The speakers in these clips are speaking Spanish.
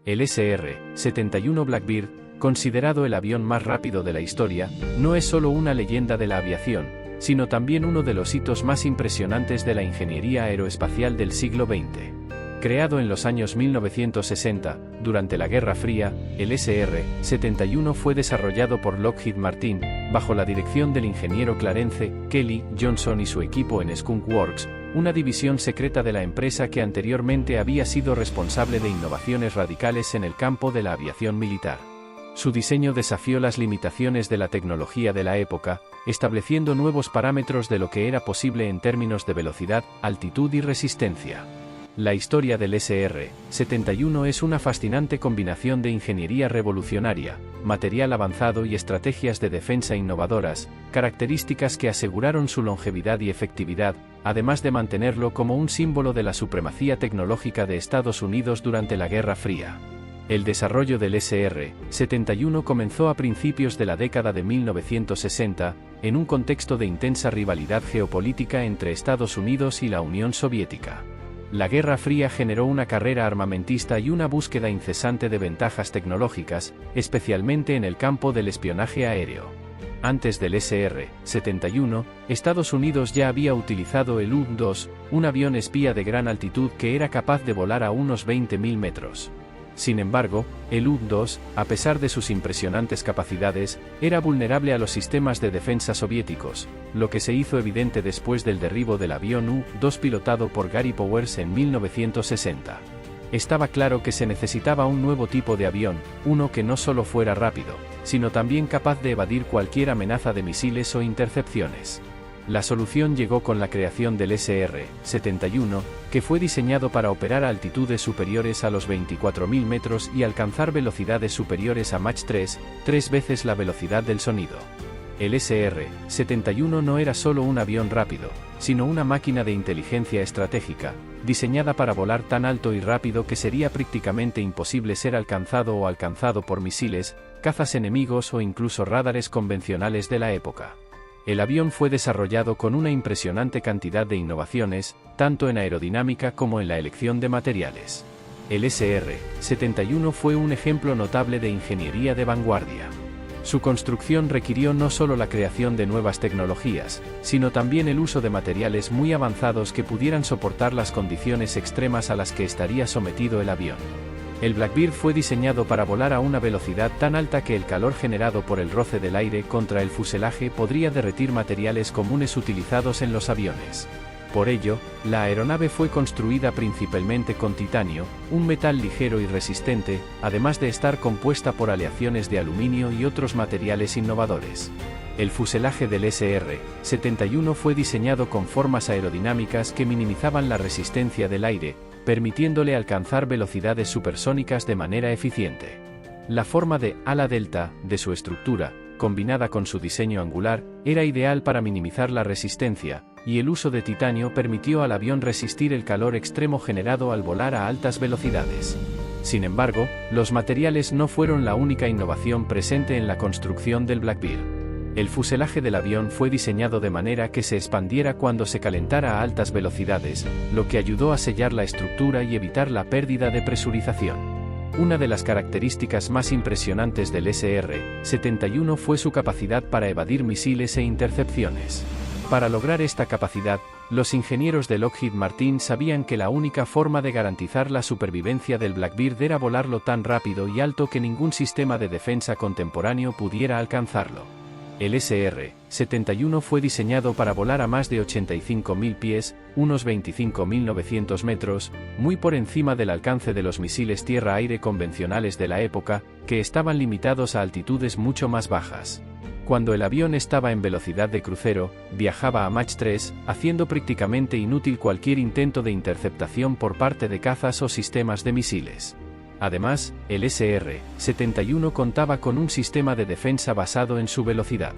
El SR-71 Blackbird, considerado el avión más rápido de la historia, no es solo una leyenda de la aviación, sino también uno de los hitos más impresionantes de la ingeniería aeroespacial del siglo XX. Creado en los años 1960, durante la Guerra Fría, el SR-71 fue desarrollado por Lockheed Martin, bajo la dirección del ingeniero Clarence Kelly Johnson y su equipo en Skunk Works, una división secreta de la empresa que anteriormente había sido responsable de innovaciones radicales en el campo de la aviación militar. Su diseño desafió las limitaciones de la tecnología de la época, estableciendo nuevos parámetros de lo que era posible en términos de velocidad, altitud y resistencia. La historia del SR-71 es una fascinante combinación de ingeniería revolucionaria, material avanzado y estrategias de defensa innovadoras, características que aseguraron su longevidad y efectividad, además de mantenerlo como un símbolo de la supremacía tecnológica de Estados Unidos durante la Guerra Fría. El desarrollo del SR-71 comenzó a principios de la década de 1960, en un contexto de intensa rivalidad geopolítica entre Estados Unidos y la Unión Soviética. La Guerra Fría generó una carrera armamentista y una búsqueda incesante de ventajas tecnológicas, especialmente en el campo del espionaje aéreo. Antes del SR-71, Estados Unidos ya había utilizado el U-2, un avión espía de gran altitud que era capaz de volar a unos 20.000 metros. Sin embargo, el U-2, a pesar de sus impresionantes capacidades, era vulnerable a los sistemas de defensa soviéticos, lo que se hizo evidente después del derribo del avión U-2 pilotado por Gary Powers en 1960. Estaba claro que se necesitaba un nuevo tipo de avión, uno que no solo fuera rápido, sino también capaz de evadir cualquier amenaza de misiles o intercepciones. La solución llegó con la creación del SR-71, que fue diseñado para operar a altitudes superiores a los 24.000 metros y alcanzar velocidades superiores a Mach 3, 3 veces la velocidad del sonido. El SR-71 no era solo un avión rápido, sino una máquina de inteligencia estratégica, diseñada para volar tan alto y rápido que sería prácticamente imposible ser alcanzado o alcanzado por misiles, cazas enemigos o incluso radares convencionales de la época. El avión fue desarrollado con una impresionante cantidad de innovaciones, tanto en aerodinámica como en la elección de materiales. El SR-71 fue un ejemplo notable de ingeniería de vanguardia. Su construcción requirió no solo la creación de nuevas tecnologías, sino también el uso de materiales muy avanzados que pudieran soportar las condiciones extremas a las que estaría sometido el avión. El Blackbird fue diseñado para volar a una velocidad tan alta que el calor generado por el roce del aire contra el fuselaje podría derretir materiales comunes utilizados en los aviones. Por ello, la aeronave fue construida principalmente con titanio, un metal ligero y resistente, además de estar compuesta por aleaciones de aluminio y otros materiales innovadores. El fuselaje del SR-71 fue diseñado con formas aerodinámicas que minimizaban la resistencia del aire, permitiéndole alcanzar velocidades supersónicas de manera eficiente. La forma de ala delta de su estructura, combinada con su diseño angular, era ideal para minimizar la resistencia, y el uso de titanio permitió al avión resistir el calor extremo generado al volar a altas velocidades. Sin embargo, los materiales no fueron la única innovación presente en la construcción del Blackbird. El fuselaje del avión fue diseñado de manera que se expandiera cuando se calentara a altas velocidades, lo que ayudó a sellar la estructura y evitar la pérdida de presurización. Una de las características más impresionantes del SR-71 fue su capacidad para evadir misiles e intercepciones. Para lograr esta capacidad, los ingenieros de Lockheed Martin sabían que la única forma de garantizar la supervivencia del Blackbird era volarlo tan rápido y alto que ningún sistema de defensa contemporáneo pudiera alcanzarlo. El SR-71 fue diseñado para volar a más de 85.000 pies, unos 25.900 metros, muy por encima del alcance de los misiles tierra-aire convencionales de la época, que estaban limitados a altitudes mucho más bajas. Cuando el avión estaba en velocidad de crucero, viajaba a Mach 3, haciendo prácticamente inútil cualquier intento de interceptación por parte de cazas o sistemas de misiles. Además, el SR-71 contaba con un sistema de defensa basado en su velocidad.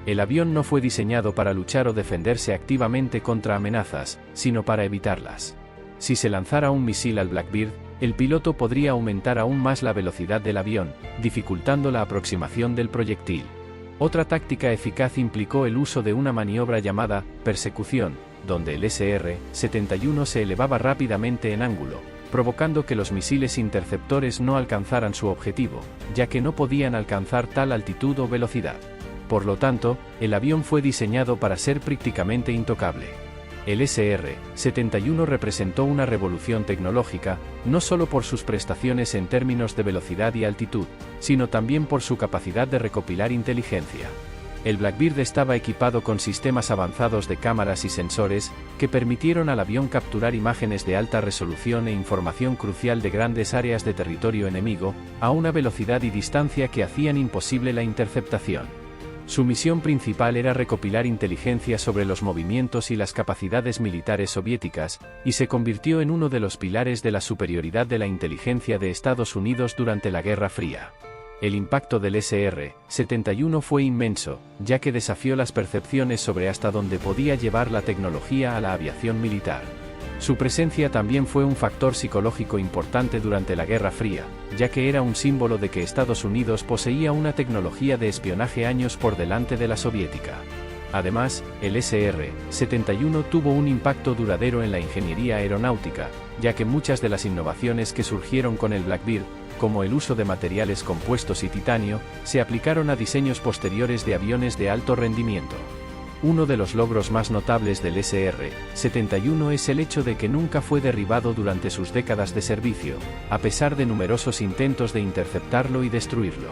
El avión no fue diseñado para luchar o defenderse activamente contra amenazas, sino para evitarlas. Si se lanzara un misil al Blackbird, el piloto podría aumentar aún más la velocidad del avión, dificultando la aproximación del proyectil. Otra táctica eficaz implicó el uso de una maniobra llamada persecución, donde el SR-71 se elevaba rápidamente en ángulo, provocando que los misiles interceptores no alcanzaran su objetivo, ya que no podían alcanzar tal altitud o velocidad. Por lo tanto, el avión fue diseñado para ser prácticamente intocable. El SR-71 representó una revolución tecnológica, no solo por sus prestaciones en términos de velocidad y altitud, sino también por su capacidad de recopilar inteligencia. El Blackbird estaba equipado con sistemas avanzados de cámaras y sensores, que permitieron al avión capturar imágenes de alta resolución e información crucial de grandes áreas de territorio enemigo, a una velocidad y distancia que hacían imposible la interceptación. Su misión principal era recopilar inteligencia sobre los movimientos y las capacidades militares soviéticas, y se convirtió en uno de los pilares de la superioridad de la inteligencia de Estados Unidos durante la Guerra Fría. El impacto del SR-71 fue inmenso, ya que desafió las percepciones sobre hasta dónde podía llevar la tecnología a la aviación militar. Su presencia también fue un factor psicológico importante durante la Guerra Fría, ya que era un símbolo de que Estados Unidos poseía una tecnología de espionaje años por delante de la soviética. Además, el SR-71 tuvo un impacto duradero en la ingeniería aeronáutica, ya que muchas de las innovaciones que surgieron con el Blackbird, como el uso de materiales compuestos y titanio, se aplicaron a diseños posteriores de aviones de alto rendimiento. Uno de los logros más notables del SR-71 es el hecho de que nunca fue derribado durante sus décadas de servicio, a pesar de numerosos intentos de interceptarlo y destruirlo.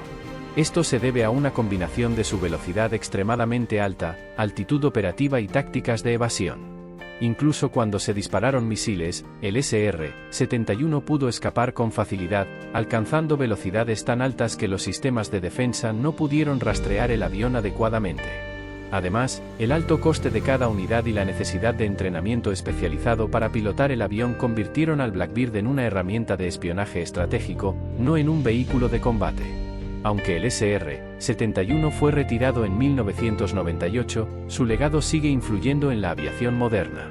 Esto se debe a una combinación de su velocidad extremadamente alta, altitud operativa y tácticas de evasión. Incluso cuando se dispararon misiles, el SR-71 pudo escapar con facilidad, alcanzando velocidades tan altas que los sistemas de defensa no pudieron rastrear el avión adecuadamente. Además, el alto coste de cada unidad y la necesidad de entrenamiento especializado para pilotar el avión convirtieron al Blackbird en una herramienta de espionaje estratégico, no en un vehículo de combate. Aunque el SR-71 fue retirado en 1998, su legado sigue influyendo en la aviación moderna.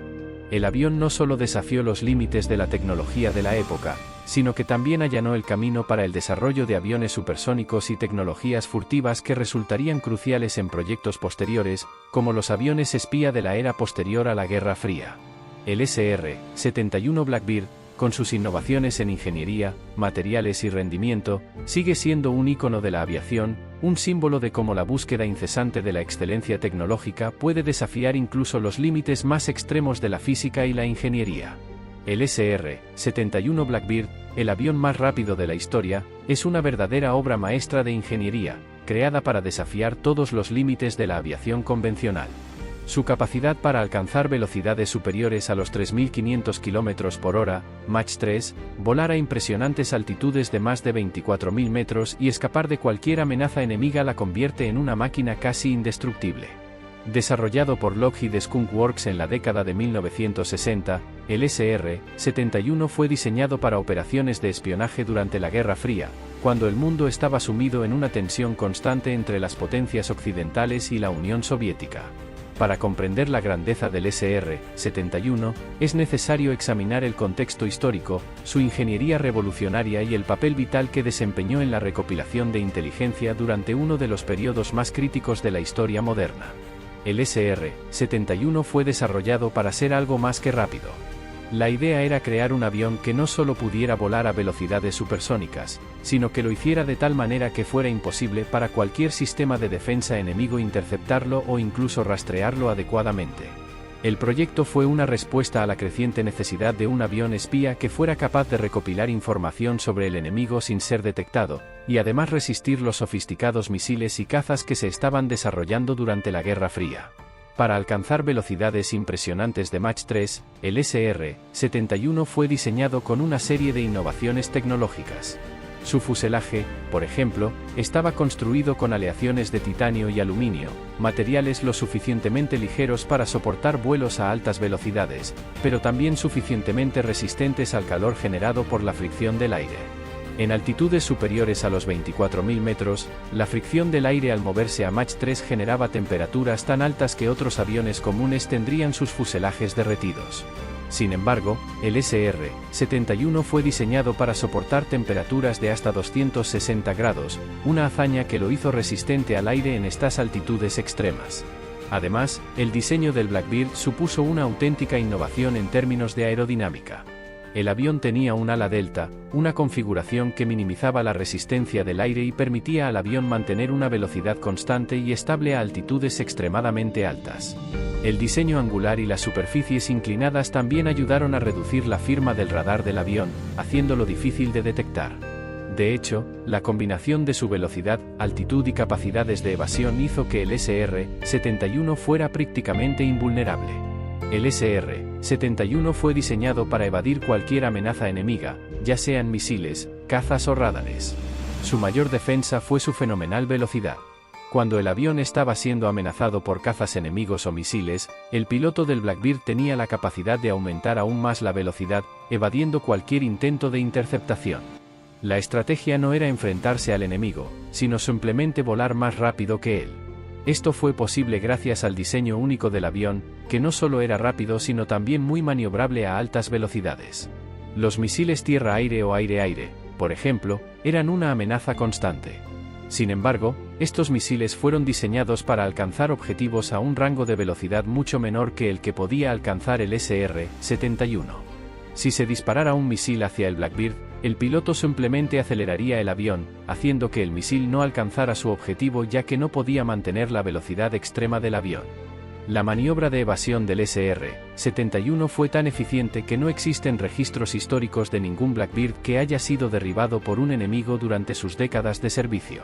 El avión no solo desafió los límites de la tecnología de la época, sino que también allanó el camino para el desarrollo de aviones supersónicos y tecnologías furtivas que resultarían cruciales en proyectos posteriores, como los aviones espía de la era posterior a la Guerra Fría. El SR-71 Blackbird, con sus innovaciones en ingeniería, materiales y rendimiento, sigue siendo un ícono de la aviación, un símbolo de cómo la búsqueda incesante de la excelencia tecnológica puede desafiar incluso los límites más extremos de la física y la ingeniería. El SR-71 Blackbird, el avión más rápido de la historia, es una verdadera obra maestra de ingeniería, creada para desafiar todos los límites de la aviación convencional. Su capacidad para alcanzar velocidades superiores a los 3.500 km por hora, Mach 3, volar a impresionantes altitudes de más de 24.000 metros y escapar de cualquier amenaza enemiga la convierte en una máquina casi indestructible. Desarrollado por Lockheed Skunk Works en la década de 1960, el SR-71 fue diseñado para operaciones de espionaje durante la Guerra Fría, cuando el mundo estaba sumido en una tensión constante entre las potencias occidentales y la Unión Soviética. Para comprender la grandeza del SR-71, es necesario examinar el contexto histórico, su ingeniería revolucionaria y el papel vital que desempeñó en la recopilación de inteligencia durante uno de los periodos más críticos de la historia moderna. El SR-71 fue desarrollado para ser algo más que rápido. La idea era crear un avión que no solo pudiera volar a velocidades supersónicas, sino que lo hiciera de tal manera que fuera imposible para cualquier sistema de defensa enemigo interceptarlo o incluso rastrearlo adecuadamente. El proyecto fue una respuesta a la creciente necesidad de un avión espía que fuera capaz de recopilar información sobre el enemigo sin ser detectado, y además resistir los sofisticados misiles y cazas que se estaban desarrollando durante la Guerra Fría. Para alcanzar velocidades impresionantes de Mach 3, el SR-71 fue diseñado con una serie de innovaciones tecnológicas. Su fuselaje, por ejemplo, estaba construido con aleaciones de titanio y aluminio, materiales lo suficientemente ligeros para soportar vuelos a altas velocidades, pero también suficientemente resistentes al calor generado por la fricción del aire. En altitudes superiores a los 24.000 metros, la fricción del aire al moverse a Mach 3 generaba temperaturas tan altas que otros aviones comunes tendrían sus fuselajes derretidos. Sin embargo, el SR-71 fue diseñado para soportar temperaturas de hasta 260 grados, una hazaña que lo hizo resistente al aire en estas altitudes extremas. Además, el diseño del Blackbird supuso una auténtica innovación en términos de aerodinámica. El avión tenía un ala delta, una configuración que minimizaba la resistencia del aire y permitía al avión mantener una velocidad constante y estable a altitudes extremadamente altas. El diseño angular y las superficies inclinadas también ayudaron a reducir la firma del radar del avión, haciéndolo difícil de detectar. De hecho, la combinación de su velocidad, altitud y capacidades de evasión hizo que el SR-71 fuera prácticamente invulnerable. El SR-71 fue diseñado para evadir cualquier amenaza enemiga, ya sean misiles, cazas o radares. Su mayor defensa fue su fenomenal velocidad. Cuando el avión estaba siendo amenazado por cazas enemigos o misiles, el piloto del Blackbird tenía la capacidad de aumentar aún más la velocidad, evadiendo cualquier intento de interceptación. La estrategia no era enfrentarse al enemigo, sino simplemente volar más rápido que él. Esto fue posible gracias al diseño único del avión, que no solo era rápido sino también muy maniobrable a altas velocidades. Los misiles tierra-aire o aire-aire, por ejemplo, eran una amenaza constante. Sin embargo, estos misiles fueron diseñados para alcanzar objetivos a un rango de velocidad mucho menor que el que podía alcanzar el SR-71. Si se disparara un misil hacia el Blackbird, el piloto simplemente aceleraría el avión, haciendo que el misil no alcanzara su objetivo ya que no podía mantener la velocidad extrema del avión. La maniobra de evasión del SR-71 fue tan eficiente que no existen registros históricos de ningún Blackbird que haya sido derribado por un enemigo durante sus décadas de servicio.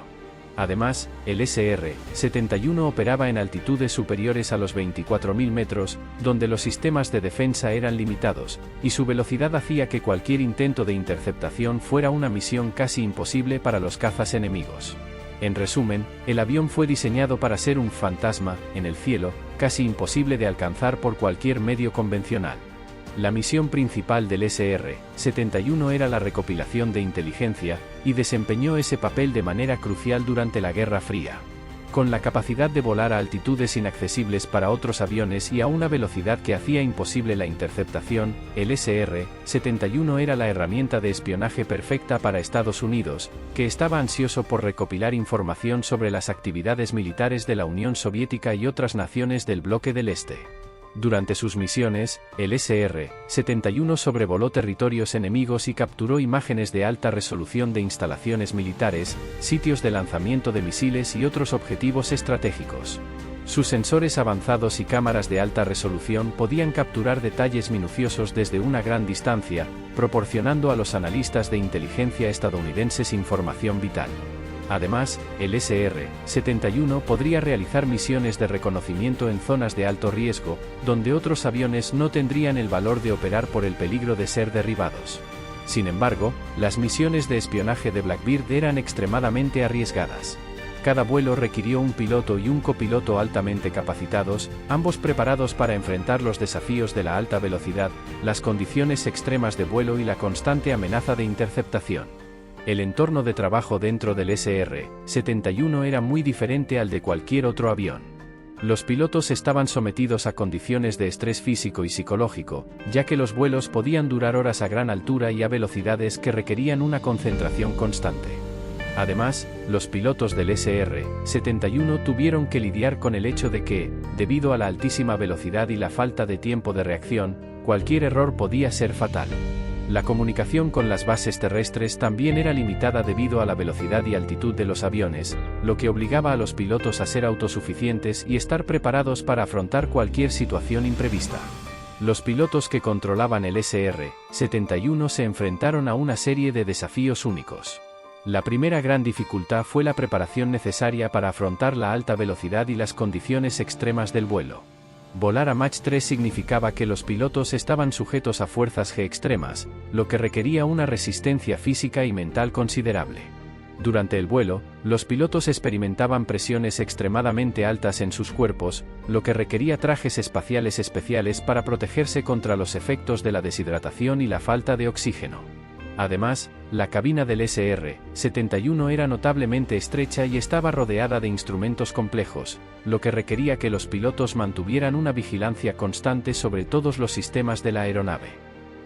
Además, el SR-71 operaba en altitudes superiores a los 24.000 metros, donde los sistemas de defensa eran limitados, y su velocidad hacía que cualquier intento de interceptación fuera una misión casi imposible para los cazas enemigos. En resumen, el avión fue diseñado para ser un fantasma, en el cielo, casi imposible de alcanzar por cualquier medio convencional. La misión principal del SR-71 era la recopilación de inteligencia, y desempeñó ese papel de manera crucial durante la Guerra Fría. Con la capacidad de volar a altitudes inaccesibles para otros aviones y a una velocidad que hacía imposible la interceptación, el SR-71 era la herramienta de espionaje perfecta para Estados Unidos, que estaba ansioso por recopilar información sobre las actividades militares de la Unión Soviética y otras naciones del bloque del Este. Durante sus misiones, el SR-71 sobrevoló territorios enemigos y capturó imágenes de alta resolución de instalaciones militares, sitios de lanzamiento de misiles y otros objetivos estratégicos. Sus sensores avanzados y cámaras de alta resolución podían capturar detalles minuciosos desde una gran distancia, proporcionando a los analistas de inteligencia estadounidenses información vital. Además, el SR-71 podría realizar misiones de reconocimiento en zonas de alto riesgo, donde otros aviones no tendrían el valor de operar por el peligro de ser derribados. Sin embargo, las misiones de espionaje de Blackbird eran extremadamente arriesgadas. Cada vuelo requirió un piloto y un copiloto altamente capacitados, ambos preparados para enfrentar los desafíos de la alta velocidad, las condiciones extremas de vuelo y la constante amenaza de interceptación. El entorno de trabajo dentro del SR-71 era muy diferente al de cualquier otro avión. Los pilotos estaban sometidos a condiciones de estrés físico y psicológico, ya que los vuelos podían durar horas a gran altura y a velocidades que requerían una concentración constante. Además, los pilotos del SR-71 tuvieron que lidiar con el hecho de que, debido a la altísima velocidad y la falta de tiempo de reacción, cualquier error podía ser fatal. La comunicación con las bases terrestres también era limitada debido a la velocidad y altitud de los aviones, lo que obligaba a los pilotos a ser autosuficientes y estar preparados para afrontar cualquier situación imprevista. Los pilotos que controlaban el SR-71 se enfrentaron a una serie de desafíos únicos. La primera gran dificultad fue la preparación necesaria para afrontar la alta velocidad y las condiciones extremas del vuelo. Volar a Mach 3 significaba que los pilotos estaban sujetos a fuerzas G extremas, lo que requería una resistencia física y mental considerable. Durante el vuelo, los pilotos experimentaban presiones extremadamente altas en sus cuerpos, lo que requería trajes espaciales especiales para protegerse contra los efectos de la deshidratación y la falta de oxígeno. Además, la cabina del SR-71 era notablemente estrecha y estaba rodeada de instrumentos complejos, lo que requería que los pilotos mantuvieran una vigilancia constante sobre todos los sistemas de la aeronave.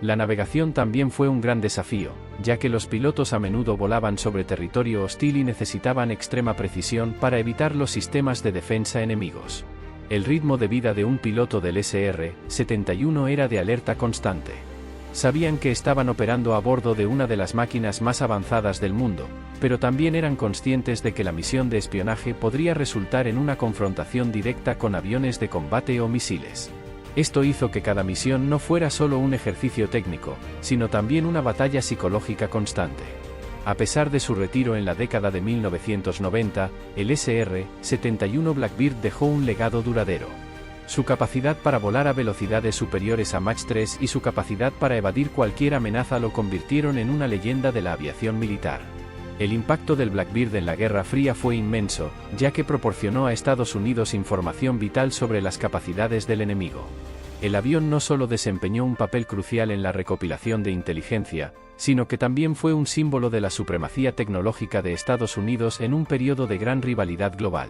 La navegación también fue un gran desafío, ya que los pilotos a menudo volaban sobre territorio hostil y necesitaban extrema precisión para evitar los sistemas de defensa enemigos. El ritmo de vida de un piloto del SR-71 era de alerta constante. Sabían que estaban operando a bordo de una de las máquinas más avanzadas del mundo, pero también eran conscientes de que la misión de espionaje podría resultar en una confrontación directa con aviones de combate o misiles. Esto hizo que cada misión no fuera solo un ejercicio técnico, sino también una batalla psicológica constante. A pesar de su retiro en la década de 1990, el SR-71 Blackbird dejó un legado duradero. Su capacidad para volar a velocidades superiores a Mach 3 y su capacidad para evadir cualquier amenaza lo convirtieron en una leyenda de la aviación militar. El impacto del Blackbird en la Guerra Fría fue inmenso, ya que proporcionó a Estados Unidos información vital sobre las capacidades del enemigo. El avión no solo desempeñó un papel crucial en la recopilación de inteligencia, sino que también fue un símbolo de la supremacía tecnológica de Estados Unidos en un periodo de gran rivalidad global.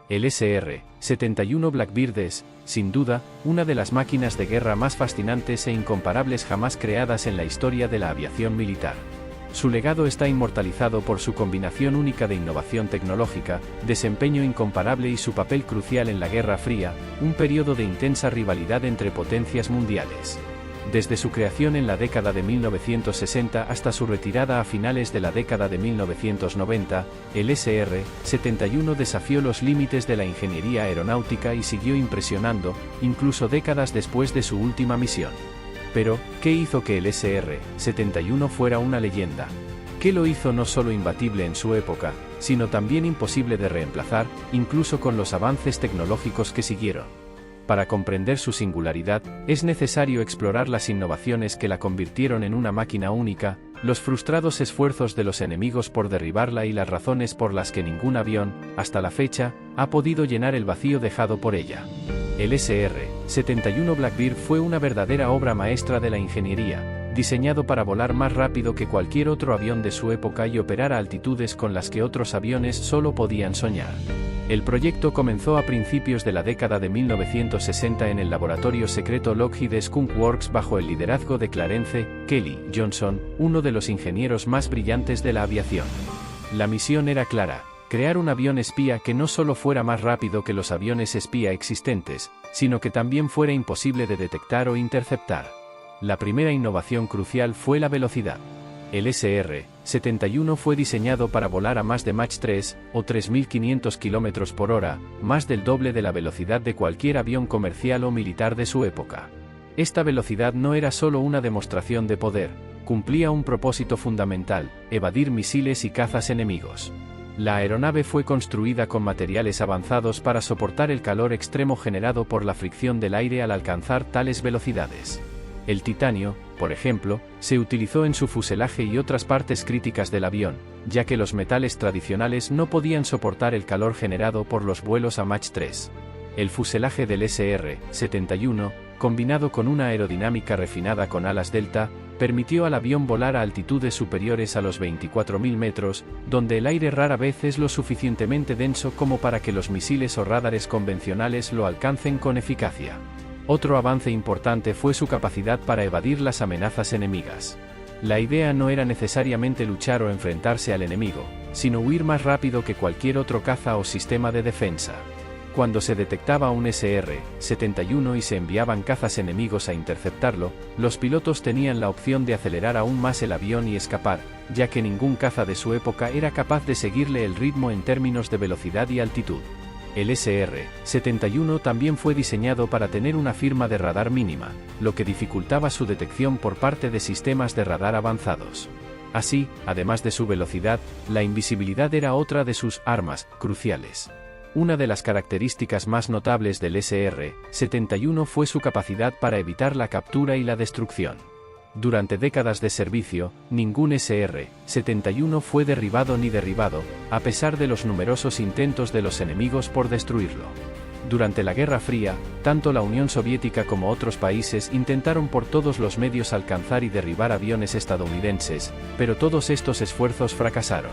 El SR-71 Blackbird es, sin duda, una de las máquinas de guerra más fascinantes e incomparables jamás creadas en la historia de la aviación militar. Su legado está inmortalizado por su combinación única de innovación tecnológica, desempeño incomparable y su papel crucial en la Guerra Fría, un periodo de intensa rivalidad entre potencias mundiales. Desde su creación en la década de 1960 hasta su retirada a finales de la década de 1990, el SR-71 desafió los límites de la ingeniería aeronáutica y siguió impresionando, incluso décadas después de su última misión. Pero, ¿qué hizo que el SR-71 fuera una leyenda? ¿Qué lo hizo no solo imbatible en su época, sino también imposible de reemplazar, incluso con los avances tecnológicos que siguieron? Para comprender su singularidad, es necesario explorar las innovaciones que la convirtieron en una máquina única, los frustrados esfuerzos de los enemigos por derribarla y las razones por las que ningún avión, hasta la fecha, ha podido llenar el vacío dejado por ella. El SR-71 Blackbird fue una verdadera obra maestra de la ingeniería, diseñado para volar más rápido que cualquier otro avión de su época y operar a altitudes con las que otros aviones solo podían soñar. El proyecto comenzó a principios de la década de 1960 en el laboratorio secreto Lockheed Skunk Works bajo el liderazgo de Clarence Kelly Johnson, uno de los ingenieros más brillantes de la aviación. La misión era clara: crear un avión espía que no solo fuera más rápido que los aviones espía existentes, sino que también fuera imposible de detectar o interceptar. La primera innovación crucial fue la velocidad. El SR-71 fue diseñado para volar a más de Mach 3, o 3.500 km por hora, más del doble de la velocidad de cualquier avión comercial o militar de su época. Esta velocidad no era solo una demostración de poder, cumplía un propósito fundamental: evadir misiles y cazas enemigos. La aeronave fue construida con materiales avanzados para soportar el calor extremo generado por la fricción del aire al alcanzar tales velocidades. El titanio, por ejemplo, se utilizó en su fuselaje y otras partes críticas del avión, ya que los metales tradicionales no podían soportar el calor generado por los vuelos a Mach 3. El fuselaje del SR-71, combinado con una aerodinámica refinada con alas delta, permitió al avión volar a altitudes superiores a los 24.000 metros, donde el aire rara vez es lo suficientemente denso como para que los misiles o radares convencionales lo alcancen con eficacia. Otro avance importante fue su capacidad para evadir las amenazas enemigas. La idea no era necesariamente luchar o enfrentarse al enemigo, sino huir más rápido que cualquier otro caza o sistema de defensa. Cuando se detectaba un SR-71 y se enviaban cazas enemigos a interceptarlo, los pilotos tenían la opción de acelerar aún más el avión y escapar, ya que ningún caza de su época era capaz de seguirle el ritmo en términos de velocidad y altitud. El SR-71 también fue diseñado para tener una firma de radar mínima, lo que dificultaba su detección por parte de sistemas de radar avanzados. Así, además de su velocidad, la invisibilidad era otra de sus armas cruciales. Una de las características más notables del SR-71 fue su capacidad para evitar la captura y la destrucción. Durante décadas de servicio, ningún SR-71 fue derribado ni derribado, a pesar de los numerosos intentos de los enemigos por destruirlo. Durante la Guerra Fría, tanto la Unión Soviética como otros países intentaron por todos los medios alcanzar y derribar aviones estadounidenses, pero todos estos esfuerzos fracasaron.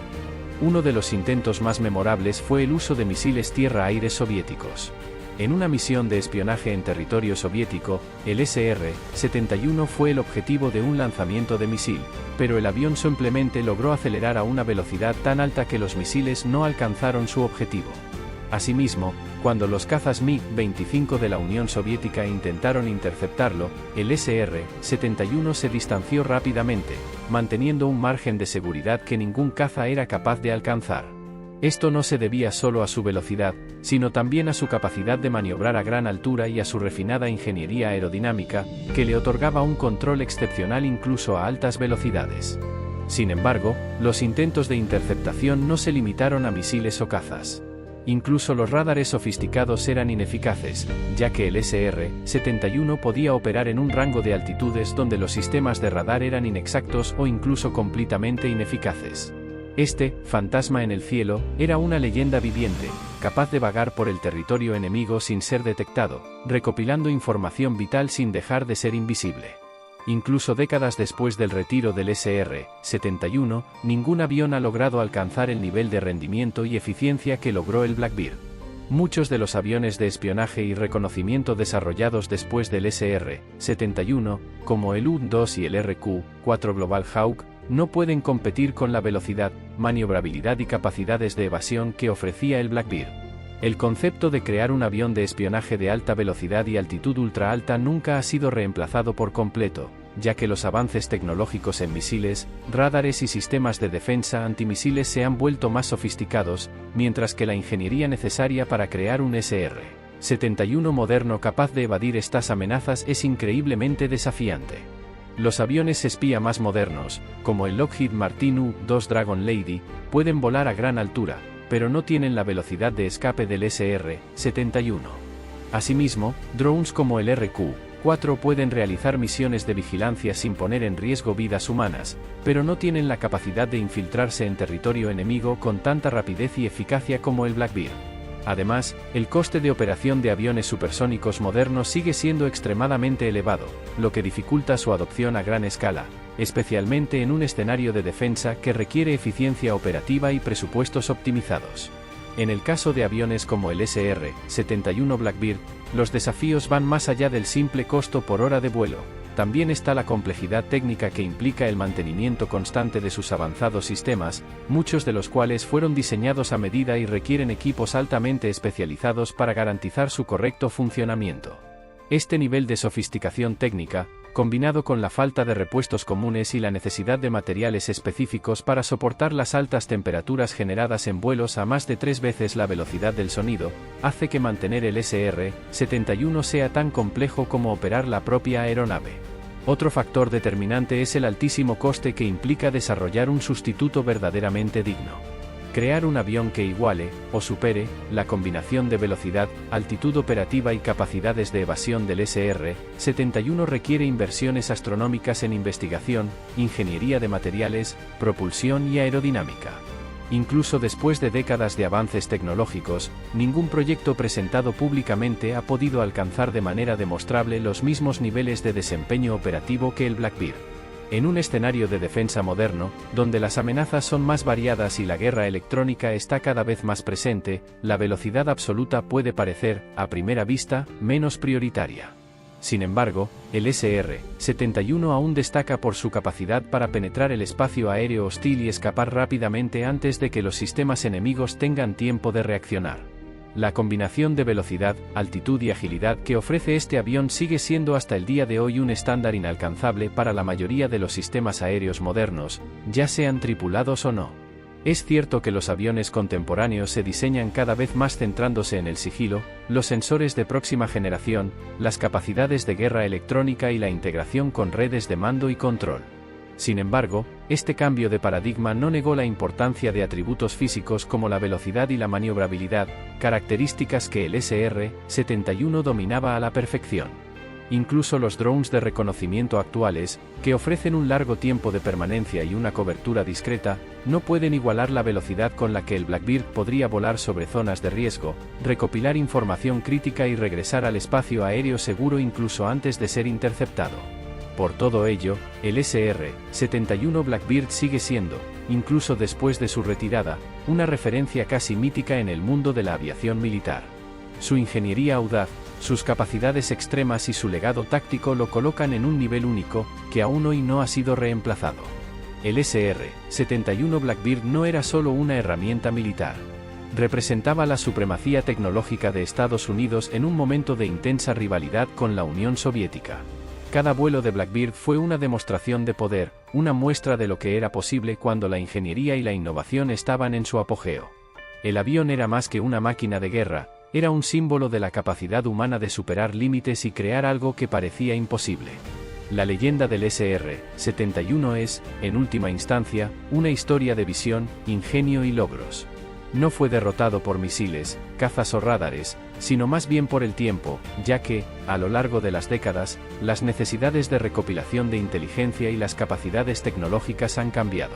Uno de los intentos más memorables fue el uso de misiles tierra-aire soviéticos. En una misión de espionaje en territorio soviético, el SR-71 fue el objetivo de un lanzamiento de misil, pero el avión simplemente logró acelerar a una velocidad tan alta que los misiles no alcanzaron su objetivo. Asimismo, cuando los cazas MiG-25 de la Unión Soviética intentaron interceptarlo, el SR-71 se distanció rápidamente, manteniendo un margen de seguridad que ningún caza era capaz de alcanzar. Esto no se debía solo a su velocidad, sino también a su capacidad de maniobrar a gran altura y a su refinada ingeniería aerodinámica, que le otorgaba un control excepcional incluso a altas velocidades. Sin embargo, los intentos de interceptación no se limitaron a misiles o cazas. Incluso los radares sofisticados eran ineficaces, ya que el SR-71 podía operar en un rango de altitudes donde los sistemas de radar eran inexactos o incluso completamente ineficaces. Este fantasma en el cielo era una leyenda viviente, capaz de vagar por el territorio enemigo sin ser detectado, recopilando información vital sin dejar de ser invisible. Incluso décadas después del retiro del SR-71, ningún avión ha logrado alcanzar el nivel de rendimiento y eficiencia que logró el Blackbird. Muchos de los aviones de espionaje y reconocimiento desarrollados después del SR-71, como el U-2 y el RQ-4 Global Hawk, no pueden competir con la velocidad, maniobrabilidad y capacidades de evasión que ofrecía el Blackbird. El concepto de crear un avión de espionaje de alta velocidad y altitud ultra alta nunca ha sido reemplazado por completo, ya que los avances tecnológicos en misiles, radares y sistemas de defensa antimisiles se han vuelto más sofisticados, mientras que la ingeniería necesaria para crear un SR-71 moderno capaz de evadir estas amenazas es increíblemente desafiante. Los aviones espía más modernos, como el Lockheed Martin U-2 Dragon Lady, pueden volar a gran altura, pero no tienen la velocidad de escape del SR-71. Asimismo, drones como el RQ-4 pueden realizar misiones de vigilancia sin poner en riesgo vidas humanas, pero no tienen la capacidad de infiltrarse en territorio enemigo con tanta rapidez y eficacia como el Blackbird. Además, el coste de operación de aviones supersónicos modernos sigue siendo extremadamente elevado, lo que dificulta su adopción a gran escala, especialmente en un escenario de defensa que requiere eficiencia operativa y presupuestos optimizados. En el caso de aviones como el SR-71 Blackbird, los desafíos van más allá del simple costo por hora de vuelo. También está la complejidad técnica que implica el mantenimiento constante de sus avanzados sistemas, muchos de los cuales fueron diseñados a medida y requieren equipos altamente especializados para garantizar su correcto funcionamiento. Este nivel de sofisticación técnica, combinado con la falta de repuestos comunes y la necesidad de materiales específicos para soportar las altas temperaturas generadas en vuelos a más de 3 veces la velocidad del sonido, hace que mantener el SR-71 sea tan complejo como operar la propia aeronave. Otro factor determinante es el altísimo coste que implica desarrollar un sustituto verdaderamente digno. Crear un avión que iguale, o supere, la combinación de velocidad, altitud operativa y capacidades de evasión del SR-71 requiere inversiones astronómicas en investigación, ingeniería de materiales, propulsión y aerodinámica. Incluso después de décadas de avances tecnológicos, ningún proyecto presentado públicamente ha podido alcanzar de manera demostrable los mismos niveles de desempeño operativo que el Blackbird. En un escenario de defensa moderno, donde las amenazas son más variadas y la guerra electrónica está cada vez más presente, la velocidad absoluta puede parecer, a primera vista, menos prioritaria. Sin embargo, el SR-71 aún destaca por su capacidad para penetrar el espacio aéreo hostil y escapar rápidamente antes de que los sistemas enemigos tengan tiempo de reaccionar. La combinación de velocidad, altitud y agilidad que ofrece este avión sigue siendo hasta el día de hoy un estándar inalcanzable para la mayoría de los sistemas aéreos modernos, ya sean tripulados o no. Es cierto que los aviones contemporáneos se diseñan cada vez más centrándose en el sigilo, los sensores de próxima generación, las capacidades de guerra electrónica y la integración con redes de mando y control. Sin embargo, este cambio de paradigma no negó la importancia de atributos físicos como la velocidad y la maniobrabilidad, características que el SR-71 dominaba a la perfección. Incluso los drones de reconocimiento actuales, que ofrecen un largo tiempo de permanencia y una cobertura discreta, no pueden igualar la velocidad con la que el Blackbird podría volar sobre zonas de riesgo, recopilar información crítica y regresar al espacio aéreo seguro incluso antes de ser interceptado. Por todo ello, el SR-71 Blackbird sigue siendo, incluso después de su retirada, una referencia casi mítica en el mundo de la aviación militar. Su ingeniería audaz, sus capacidades extremas y su legado táctico lo colocan en un nivel único, que aún hoy no ha sido reemplazado. El SR-71 Blackbird no era solo una herramienta militar. representaba la supremacía tecnológica de Estados Unidos en un momento de intensa rivalidad con la Unión Soviética. Cada vuelo de Blackbird fue una demostración de poder, una muestra de lo que era posible cuando la ingeniería y la innovación estaban en su apogeo. El avión era más que una máquina de guerra, era un símbolo de la capacidad humana de superar límites y crear algo que parecía imposible. La leyenda del SR-71 es, en última instancia, una historia de visión, ingenio y logros. No fue derrotado por misiles, cazas o radares, sino más bien por el tiempo, ya que, a lo largo de las décadas, las necesidades de recopilación de inteligencia y las capacidades tecnológicas han cambiado.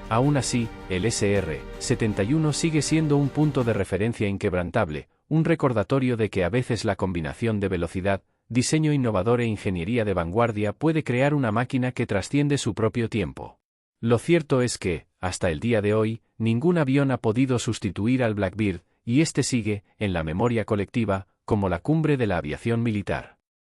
Aún así, el SR-71 sigue siendo un punto de referencia inquebrantable, un recordatorio de que a veces la combinación de velocidad, diseño innovador e ingeniería de vanguardia puede crear una máquina que trasciende su propio tiempo. Lo cierto es que, hasta el día de hoy, ningún avión ha podido sustituir al Blackbird, y este sigue, en la memoria colectiva, como la cumbre de la aviación militar.